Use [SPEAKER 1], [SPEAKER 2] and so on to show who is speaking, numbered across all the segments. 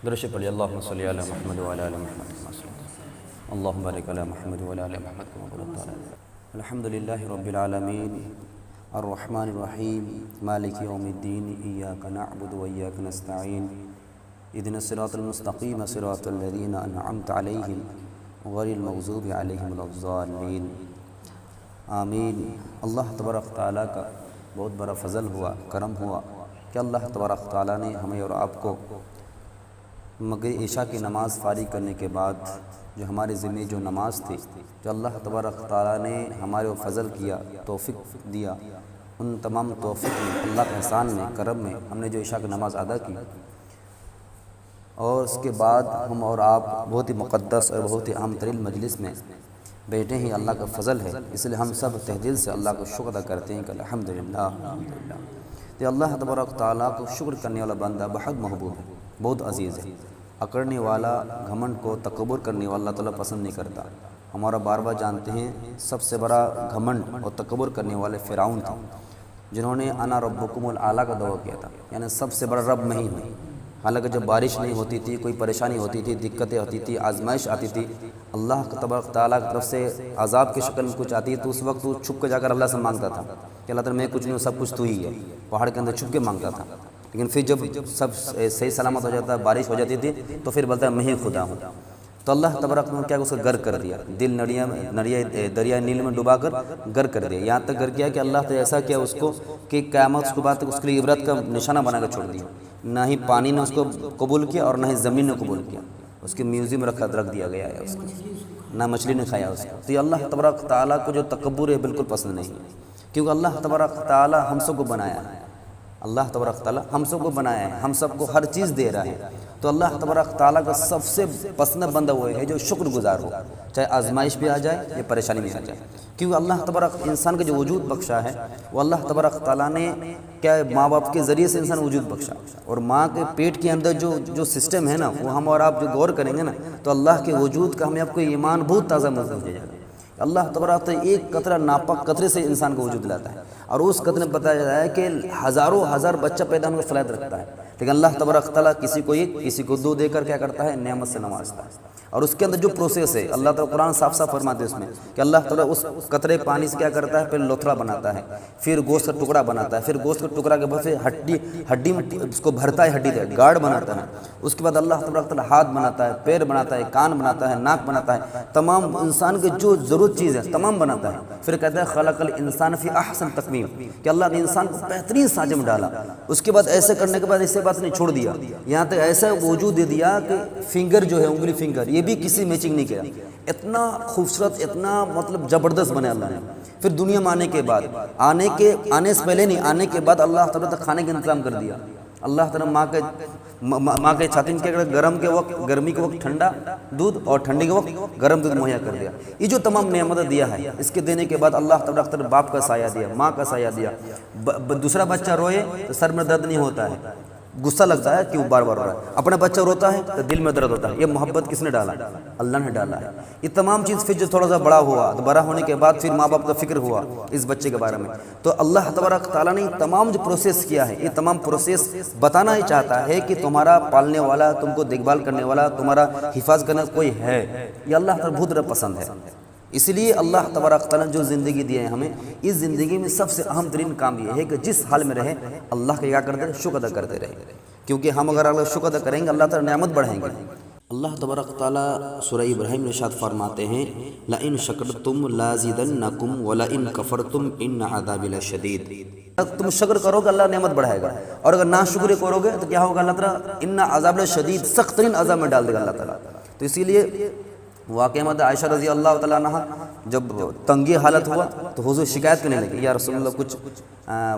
[SPEAKER 1] درش پڑھی اللہم صلی علی محمد وعلی آل محمد اللہم بارک علی محمد وعلی آل محمد کما بارکت علی الحمدللہ رب العالمین الرحمن الرحیم مالک یوم الدین ایاک نعبد و ایاک نستعین اهدنا الصراط المستقیم صراط الذین انعمت علیہم غیر المغضوب علیہم ولا الضالین آمین۔ اللہ تبارک تعالیٰ کا بہت بڑا فضل ہوا، کرم ہوا کہ اللہ تبارک تعالیٰ نے ہمیں اور آپ کو مغرب عشاء کی نماز فارغ کرنے کے بعد جو ہمارے ذمہ جو نماز تھی، جو اللہ تبارک تعالیٰ نے ہمارے فضل کیا، توفیق دیا، ان تمام توفیق میں اللہ کے احسان میں کرم میں ہم نے جو عشاء کی نماز ادا کی، اور اس کے بعد ہم اور آپ بہت ہی مقدس اور بہت ہی اہم ترین مجلس میں بیٹھے ہی اللہ کا فضل ہے۔ اس لیے ہم سب تہ دل سے اللہ کو شکر ادا کرتے ہیں کہ الحمدللہ الحمدللہ۔ تو اللہ تبارک تعالیٰ کو شکر کرنے والا بندہ بہت محبوب ہے، بہت عزیز ہے۔ اکڑنے والا، گھمنڈ کو تکبر کرنے والا اللہ تعالیٰ پسند نہیں کرتا۔ ہمارا بار بار جانتے ہیں سب سے بڑا گھمنڈ اور تکبر کرنے والے فرعون تھا، جنہوں نے انا ربکم الاعلیٰ کا دعویٰ کیا تھا، یعنی سب سے بڑا رب میں ہی ہوں۔ حالانکہ جب بارش نہیں ہوتی تھی، کوئی پریشانی ہوتی تھی، دقتیں ہوتی تھی، آزمائش آتی تھی، اللہ تبارک تعالیٰ کی طرف سے عذاب کی شکل میں کچھ آتی تو اس وقت وہ چھپ کے جا کر اللہ سے مانگتا تھا کہ اللہ تعالیٰ میں کچھ نہیں ہوں، سب کچھ تو ہی ہے۔ پہاڑ کے اندر چھپ کے مانگتا تھا، لیکن پھر جب سب صحیح سلامت ہو جاتا، بارش ہو جاتی تھی، تو پھر بولتا ہے میں ہی خدا ہوں۔ تو اللہ تبارک نے کیا اس کو غرق کر دیا، دل دریا نیل میں ڈبا کر غرق کر دیا۔ یہاں تک غرق کیا کہ اللہ تعالیٰ ایسا کیا اس کو کہ قیامت کے بعد اس کے لیے عبرت کا نشانہ بنا کر چھوڑ دیا۔ نہ ہی پانی نے اس کو قبول کیا اور نہ ہی زمین نے قبول کیا، اس کے میوزیم رکھ دیا گیا ہے، اس کو نہ مچھلی نے کھایا اس کو۔ تو یہ اللہ تبارک تعالیٰ کو جو تکبر ہے بالکل پسند نہیں ہے، کیونکہ اللہ تبارک تعالیٰ ہم سب کو بنایا ہے، اللہ تبارک تعالیٰ ہم سب کو بنایا ہے، ہم سب کو ہر چیز دے رہا ہے۔ تو اللہ تبارک تعالیٰ کا سب سے پسند بندہ وہ ہے جو شکر گزار ہو، چاہے آزمائش بھی آ جائے یا پریشانی بھی آ جائے، کیونکہ اللہ تبارک انسان کا جو وجود بخشا ہے وہ اللہ تبارک تعالیٰ نے کیا ماں باپ کے ذریعے سے انسان وجود بخشا، اور ماں کے پیٹ کے اندر جو سسٹم ہے نا، وہ ہم اور آپ جو غور کریں گے نا تو اللہ کے وجود کا ہمیں آپ کو ایمان بہت تازہ محسوس ہو جائے گا۔ اللہ تبارک تعالیٰ ایک قطرہ ناپاک قطرے سے انسان کو وجود لاتا ہے، اور اس قطرے میں بتایا جاتا ہے کہ ہزاروں ہزار بچہ پیدا ہونے کی صلاحیت رکھتا ہے، لیکن اللہ تبارک تعالیٰ کسی کو ایک، کسی کو دو دے کر کیا کرتا ہے، نعمت سے نوازتا ہے۔ اور اس کے اندر جو پروسیس ہے، اللہ تعالیٰ قرآن صاف صاف فرماتے ہیں اس میں کہ اللہ تعالیٰ اس قطرے پانی سے کیا کرتا ہے، پھر لوتھڑا بناتا ہے، پھر گوشت کا ٹکڑا بناتا ہے، پھر گوشت کا ٹکڑا کے بعد پھر ہڈی میں اس کو بھرتا ہے، ہڈی سے گاڑ بناتا ہے، اس کے بعد اللہ تبارک تعالیٰ ہاتھ بناتا ہے، پیر بناتا ہے، کان بناتا ہے، ناک بناتا ہے، تمام انسان کے جو ضرورت چیز ہے تمام بناتا ہے۔ پھر کہتا ہے خلق الانسان فی احسن تقویم، کہ اللہ نے انسان کو بہترین سانچے میں ڈالا۔ اس کے بعد ایسے کرنے کے بعد ایسے بات نہیں چھوڑ دیا، یہاں تک ایسا وجود دے دیا کہ فنگر جو ہے، انگلی فنگر، یہ بھی کسی میچنگ نہیں کیا، اتنا خوبصورت، اتنا مطلب زبردست بنے اللہ نے۔ پھر دنیا میں آنے کے بعد، آنے سے پہلے نہیں، آنے کے بعد اللہ تعالیٰ تک کھانے کا انتظام کر دیا۔ اللہ تعالیٰ ماں کے چھاتی میں کیا کرتا، گرمی کے وقت ٹھنڈا دودھ اور ٹھنڈی کے وقت گرم دودھ مہیا کر دیا۔ یہ جو تمام نعمتیں دیا ہے، اس کے دینے کے بعد اللہ تعالیٰ باپ کا سایہ دیا، ماں کا سایہ دیا۔ دوسرا بچہ روئے تو سر میں درد نہیں ہوتا ہے، غصہ لگتا ہے کہ وہ بار بار ہو رہا ہے، اپنا بچہ روتا ہے تو دل میں درد ہوتا ہے۔ یہ محبت کس نے ڈالا؟ اللہ نے ڈالا ہے۔ یہ تمام چیز پھر جو تھوڑا سا بڑا ہوا تو بڑا ہونے کے بعد پھر ماں باپ کا فکر ہوا اس بچے کے بارے میں، تو اللہ تبارک تعالیٰ نے تمام جو پروسیس کیا ہے، یہ تمام پروسیس بتانا ہی چاہتا ہے کہ تمہارا پالنے والا، تم کو دیکھ بھال کرنے والا، تمہارا حفاظت کرنے کوئی ہے، یہ اللہ تعالیٰ بہت زیادہ پسند ہے۔ اس لیے اللہ تبارک تعالیٰ نے جو زندگی دی ہے ہمیں، اس زندگی میں سب سے اہم ترین کام یہ ہے کہ جس حال میں رہے اللہ کا کیا کرتے رہے، شکر ادا کرتے رہے، کیونکہ ہم اگر اللہ شکر ادا کریں گے اللہ تعالیٰ نعمت بڑھائیں گے۔ اللہ تبارک تعالیٰ سورہ ابراہیم میں ارشاد فرماتے ہیں لَإِن شَكَرْتُمْ لَأَزِيدَنَّكُمْ وَلَإِن كَفَرْتُمْ إِنَّ عَذَابِي لَشَدِيدٌ۔ تم شکر کرو گے اللہ نعمت بڑھائے گا، اور اگر ناشکری کرو گے تو کیا ہوگا، اللہ تعالیٰ اِنَّ عَذَابِ لَشَدِيدٌ، سخت ترین عذاب میں ڈال دے گا اللہ تعالیٰ۔ تو اسی لیے واقعہ مدد عائشہ رضی اللہ تعالیٰ عنہ جب تنگی حالت ہوا تو حضور شکایت کرنے لگے، یا رسول اللہ کچھ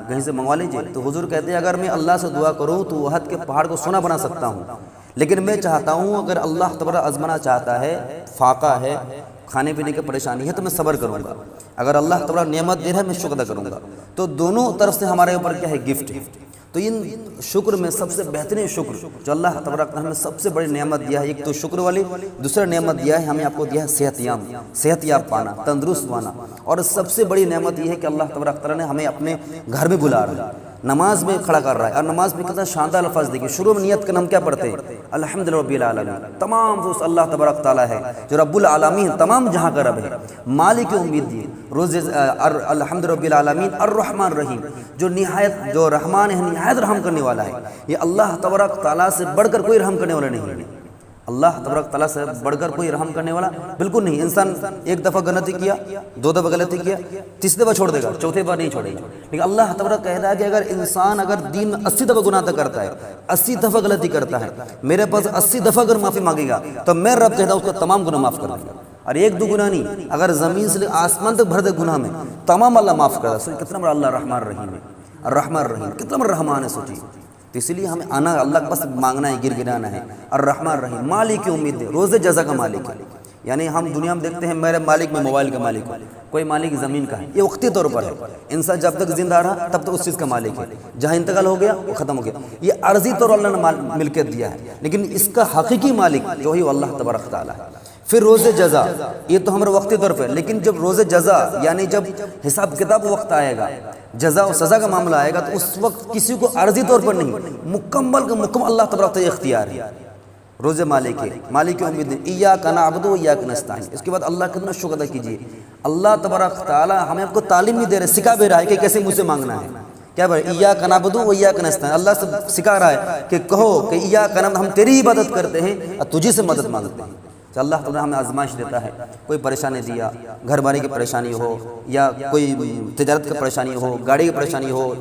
[SPEAKER 1] کہیں سے منگوا لیجئے۔ تو حضور کہتے ہیں اگر میں اللہ سے دعا کروں تو احد کے پہاڑ کو سونا بنا سکتا ہوں، لیکن میں چاہتا ہوں اگر اللہ تبارک آزمانا چاہتا ہے، فاقہ ہے، کھانے پینے کی پریشانی ہے تو میں صبر کروں گا، اگر اللہ تبارک نعمت دے رہا ہے میں شکر ادا کروں گا۔ تو دونوں طرف سے ہمارے اوپر کیا ہے، گفٹ۔ تو ان شکر میں سب سے بہترین شکر جو اللہ تبارک نے ہمیں سب سے بڑی نعمت دیا ہے، ایک تو شکر والی، دوسرا نعمت دیا ہے ہمیں آپ کو دیا ہے صحت یاب پانا، تندرست پانا، اور سب سے بڑی نعمت یہ ہے کہ اللہ تبارک تعالیٰ نے ہمیں اپنے گھر میں بلا رہا ہے۔ نماز میں کھڑا کر رہا ہے، اور نماز میں کتنا شاندار الفاظ دیکھیے، شروع میں نیت کرنا ہم کیا پڑھتے ہیں؟ الحمد للہ رب العالمین، تمام اس اللہ تبارک تعالیٰ ہے جو رب العالمین تمام جہاں کا رب ہے، مالک یوم الدین، روز الحمد رب العالمین الرحمن الرحیم، جو نہایت جو رحمان ہے، نہایت رحم کرنے والا ہے۔ یہ اللہ تبارک تعالیٰ سے بڑھ کر کوئی رحم کرنے والا نہیں ہے، اللہ تبارک تعالیٰ سے بڑھ کر کوئی رحم کرنے والا بالکل نہیں۔ انسان ایک دفعہ غلطی کیا، دو دفعہ غلطی کیا، تیسری دفعہ چھوڑ دے گا، چوتھے بار نہیں چھوڑے گا، لیکن اللہ تبارک کہہ رہا ہے کہ اگر انسان اگر دین میں 80 دفعہ گناہ کرتا ہے، 80 دفعہ غلطی کرتا ہے، میرے پاس 80 دفعہ اگر معافی مانگے گا تو میں رب کہتا ہوں اس کا تمام گناہ معاف کر دوں گا، اور ایک دو گناہ نہیں، اگر زمین سے آسمان تک بھر دے گناہ میں تمام اللہ معاف کر دے۔ کتنا بڑا اللہ رحمان الرحیم ہے، الرحمن الرحیم، کتنا بڑا رحمان ہے، سوچیے۔ تو اسی لیے ہمیں آنا اللہ کے پاس مانگنا ہے، گر گرانا ہے۔ الرحمن الرحیم، مالک یوم الدین، روز جزا کا مالک ہے۔ یعنی ہم دنیا میں دیکھتے ہیں میرے مالک میں موبائل کا مالک ہے، کوئی مالک زمین کا ہے، یہ وقتی طور پر ہے۔ انسان جب تک زندہ رہا تب تک اس چیز کا مالک ہے، جہاں انتقال ہو گیا وہ ختم ہو گیا۔ یہ عرضی طور اللہ نے ملکیت دیا ہے، لیکن اس کا حقیقی مالک جو ہی وہ اللہ تبارک تعالیٰ ہے۔ پھر روز جزا، یہ تو ہمارے وقتی طور پہ، لیکن جب روز جزا یعنی جب حساب کتاب وقت آئے گا، جزا و سزا کا معاملہ آئے گا، تو اس وقت کسی کو عرضی طور پر نہیں، مکمل کا مکمل اللہ تبارک تعالیٰ اختیار ہے۔ روز مالک ہے، مالک یوم الدین، ایاک نعبد و ایاک نستعین۔ اس کے بعد اللہ کا کتنا شکر ادا کیجیے، اللہ تبارک تعالیٰ ہمیں آپ کو تعلیم نہیں دے رہے، سکھا بھی رہا ہے کہ کیسے مجھ سے مانگنا ہے۔ کیا بھائی، ایاک نعبد و ایاک نستعین، اللہ سے سکھا رہا ہے کہ کہو کہ ایاک نعبد، ہم تیری عبادت کرتے ہیں اور تجھی سے مدد مانگتے ہیں۔ تو اللہ تعالیٰ ہمیں آزمائش دیتا ہے، کوئی پریشانی دیا، گھر باری کی پریشانی ہو، یا کوئی تجارت کی پریشانی ہو، گاڑی کی پریشانی ہو،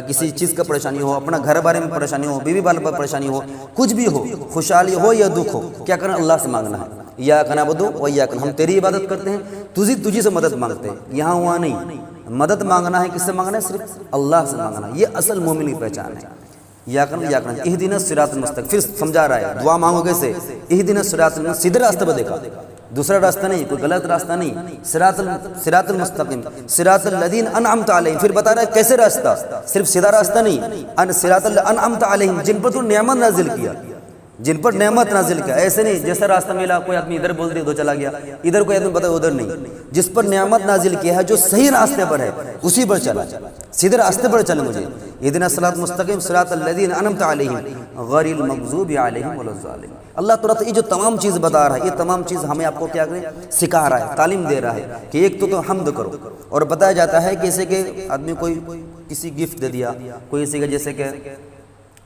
[SPEAKER 1] کسی چیز کا پریشانی ہو، اپنا گھر بارے میں پریشانی ہو، بیوی بال پر پریشانی ہو، کچھ بھی ہو، خوشحالی ہو یا دکھ ہو، کیا کرنا؟ اللہ سے مانگنا ہے۔ ایاک نعبد و ایاک نستعین، ہم تیری عبادت کرتے ہیں، تجھی سے مدد مانگتے ہیں۔ یہاں ہوا نہیں، مدد مانگنا ہے کس سے مانگنا ہے؟ صرف اللہ سے مانگنا ہے۔ یہ اصل مومن کی پہچان ہے۔ اہدنا الصراط المستقیم، پھر سمجھا رہا ہے دعا مانگو کیسے؟ اہدنا الصراط المستقیم، سیدھے راستے پہ دیکھا، دوسرا راستہ نہیں، کوئی غلط راستہ نہیں، صراط المستقیم، صراط الذین انعمت علیہم۔ پھر بتا رہا ہے کیسے راستہ، صرف سیدھا راستہ نہیں، صراط الذین انعمت علیہم، جن پر تو نعمت نازل کیا، جن پر نعمت نازل کیا۔ ایسے نہیں جیسا راستہ ملا، کوئی آدمی ادھر بول رہی ادھر چلا گیا، ادھر کوئی آدمی بتا ادھر نہیں، جس پر نعمت نازل کیا ہے، جو صحیح راستے پر ہے اسی پر چلا، سیدھے راستے پر چلے مجھے۔ اہدنا الصراط المستقیم صراط الذین انعمت علیہم غیر المغضوب علیہم ولا الضالین۔ اللہ تعالیٰ یہ جو تمام چیز بتا رہا ہے، یہ تمام چیز ہمیں آپ کو کیا کرے؟ سکھا رہا ہے، تعلیم دے رہا ہے کہ ایک تو حمد کرو، اور بتایا جاتا ہے کہ جیسے کہ آدمی کوئی کسی گفٹ دے دیا، کوئی کسی کا، جیسے کہ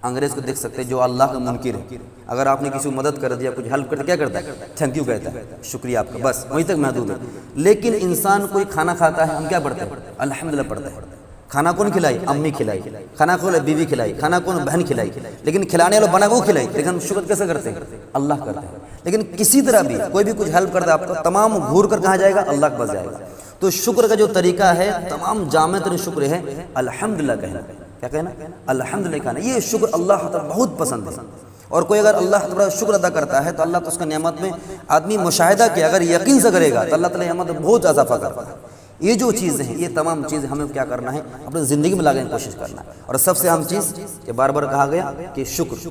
[SPEAKER 1] انگریز کو دیکھ سکتے ہیں جو اللہ کا منکر ہے، اگر آپ نے کسی کو مدد کر دیا، کچھ ہیلپ کر دیا، کیا کرتا ہے؟ تھینک یو کہتا ہے، شکریہ آپ کا، بس وہیں تک محدود ہے۔ لیکن انسان کوئی کھانا کھاتا ہے، ہم کیا پڑھتے ہیں؟ الحمدللہ پڑھتے ہیں۔ کھانا کون کھلائی؟ امی کھلائی، کھانا کون بیوی کھلائی، کھانا کون بہن کھلائی، لیکن کھلانے والا بنا وہ کھلائی، لیکن ہم شکر کیسے کرتے ہیں؟ اللہ کرتے ہیں۔ لیکن کسی طرح بھی کوئی بھی کچھ ہیلپ کرتا ہے آپ کا، تمام گھور کر کہاں جائے گا؟ اللہ کے پاس جائے گا۔ تو شکر کا جو طریقہ ہے، تمام جامع ترین شکر ہے الحمدللہ کہنا۔ کیا کہنا؟ الحمدللہ کہنا۔ یہ شکر اللہ تعالیٰ بہت پسند ہے، اور کوئی اگر اللہ تعالیٰ شکر ادا کرتا ہے تو اللہ تو اس کا نعمت میں آدمی مشاہدہ کیا، اگر یقین سے کرے گا تو اللہ تعالیٰ نعمت میں بہت اضافہ کرتا ہے۔ یہ جو چیزیں ہیں، یہ تمام چیزیں ہمیں کیا کرنا ہے؟ اپنی زندگی میں لانے کی کوشش کرنا ہے۔ اور سب سے اہم چیز یہ بار بار کہا گیا کہ شکر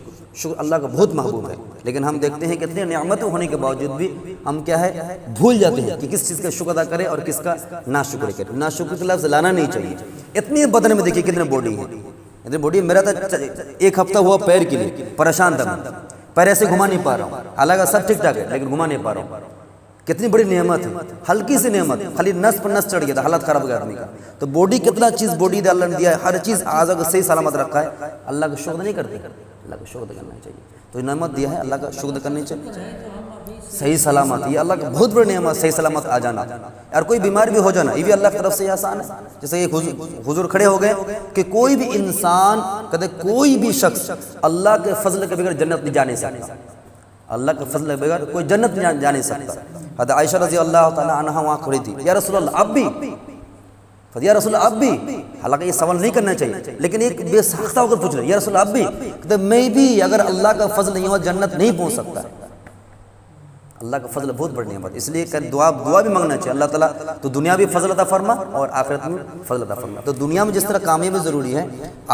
[SPEAKER 1] اللہ کا بہت محبوب ہے، لیکن ہم دیکھتے ہیں کہ اتنی نعمتیں ہونے کے باوجود بھی ہم کیا ہے؟ بھول جاتے ہیں کہ کس چیز کا شکر ادا کرے اور کس کا ناشکر کرے۔ ناشکر کا لفظ لانا نہیں چاہیے۔ اتنی بدن میں دیکھیے کتنے باڈی ہے، اتنی باڈی میرا تو ایک ہفتہ ہوا پیر کے لیے پریشان تھا، میں پیر ایسے گھما نہیں پا رہا ہوں، حالانکہ سب ٹھیک ٹھاک ہے لیکن گھما نہیں پا رہا ہوں۔ کتنی بڑی نعمت ہے، ہلکی سی نعمت، خالی نس پر نس چڑھ گیا تھا، حالت خراب ہو گیا آدمی کا۔ تو باڈی کتنا چیز باڈی دے اللہ نے دیا ہے، ہر چیز اعضاء کو صحیح سلامت رکھا ہے، اللہ کا شکر نہیں کرتے؟ اللہ کا شکر کرنا چاہیے۔ تو یہ نعمت دیا ہے، اللہ کا شکر کرنا چاہیے۔ صحیح سلامت، یہ اللہ کا بہت بڑی نعمت، صحیح سلامت آ جانا، اور کوئی بیمار بھی ہو جانا، یہ بھی اللہ کی طرف سے آسان ہے۔ جیسے کہ حضور کھڑے ہو گئے کہ کوئی بھی انسان، کہتے کوئی بھی شخص اللہ کے فضل کے بغیر جنت نہیں جا نہیں سکتا، اللہ کے فضل کے بغیر کوئی جنت نہیں جا نہیں سکتا۔ حضرت عائشہ رضی اللہ تعالیٰ عنہ وہاں کھڑی تھی، یا رسول اللہ اب بھی، یا رسول اللہ اب بھی، حالانکہ یہ سوال نہیں کرنا چاہیے، لیکن ایک بے ساختہ ہو کر پوچھ رہے، یا رسول اللہ اب بھی، کہتے میں بھی اگر اللہ کا فضل نہیں ہوا جنت نہیں پہنچ سکتا۔ اللہ کا فضل بہت بڑی نعمت، اس لیے کہ دعا بھی مانگنا چاہیے اللہ تعالیٰ تو دنیا بھی فضل عطا فرما اور آخرت میں فضل عطا فرما۔ تو دنیا میں جس طرح کامیابی ضروری ہے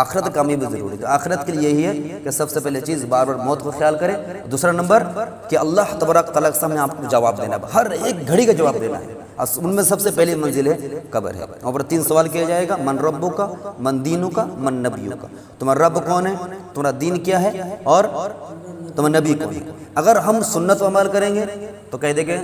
[SPEAKER 1] آخرت کامیابی ضروری ہے، تو آخرت کے لیے یہی ہے کہ سب سے پہلے چیز بار بار موت کو خیال کرے، دوسرا نمبر کہ اللہ تبارک تعالیٰ کے سامنے آپ کو جواب دینا ہے، ہر ایک گھڑی کا جواب دینا ہے، ان میں سب سے پہلی منزل ہے قبر ہے۔ اور 3 سوال کیا جائے گا، من ربک کا، من دینک کا، من نبیک کا، تمہارا رب کون ہے، تمہارا دین کیا ہے اور تمہارا نبی کون ہے۔ اگر ہم سنت و عمل کریں گے تو کہہ دیں گے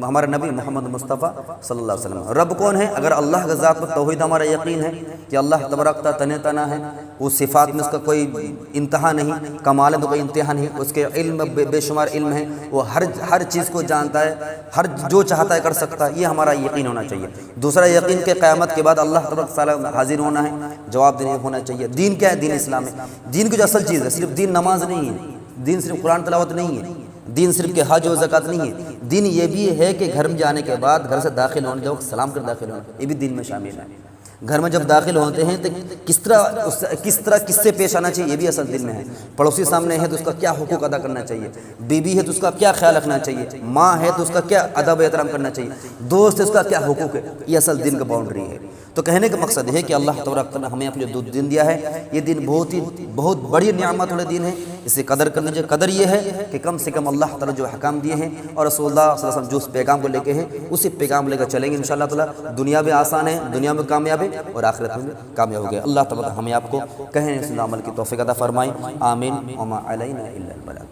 [SPEAKER 1] ہمارا نبی محمد مصطفیٰ صلی اللہ علیہ وسلم۔ رب کون ہے، اگر اللہ کے ذات پر توحید ہمارا یقین ہے کہ اللہ تبارک تعالیٰ تن تنہا ہے، وہ صفات میں اس کا کوئی انتہا نہیں، کمال میں کوئی انتہا نہیں، اس کے علم بے شمار علم ہے، وہ ہر چیز کو جانتا ہے، ہر جو چاہتا ہے کر سکتا ہے، یہ ہمارا یقین ہونا چاہیے۔ دوسرا یقین کہ قیامت کے بعد اللہ تبارک تعالیٰ حاضر ہونا ہے، جواب دینے ہونا چاہیے۔ دین کیا ہے، دین اسلام ہے۔ دین کی جو اصل چیز ہے، صرف دین نماز نہیں ہے، دین صرف قرآن تلاوت نہیں ہے، دین صرف کہ حج و زکوٰۃ نہیں ہے، دین یہ بھی ہے کہ گھر میں جانے کے بعد گھر سے داخل ہونے کے وقت سلام کر داخل ہونا، یہ بھی دین میں شامل ہے۔ گھر میں جب داخل ہوتے ہیں تو کس طرح کس سے پیش آنا چاہیے، یہ بھی اصل دین میں ہے۔ پڑوسی سامنے ہے تو اس کا کیا حقوق ادا کرنا چاہیے، بیوی ہے تو اس کا کیا خیال رکھنا چاہیے، ماں ہے تو اس کا کیا ادب و احترام کرنا چاہیے، دوست ہے اس کا کیا حقوق ہے، یہ اصل دین کا باؤنڈری ہے۔ تو کہنے کا مقصد ہے کہ اللہ تبارک تعالیٰ ہمیں اپنے جو دین دیا ہے، یہ دین بہت بڑی نعمت والے دین ہے، اسے قدر کرنی چاہیے۔ قدر یہ ہے کہ کم سے کم اللہ تعالیٰ جو حکام دیے ہیں اور رسول اللہ صلی اللہ علیہ وسلم جو اس پیغام کو لے کے ہیں اسی پیغام لے کر چلیں گے انشاءاللہ تعالیٰ، دنیا بھی آسان ہے، دنیا میں کامیاب ہے اور آخرت میں کامیاب ہو گئے۔ اللہ تعالیٰ ہمیں آپ کو کہیں اس عمل کی توفیق عطا فرمائے، آمین۔ وما علینا الا البلاغ۔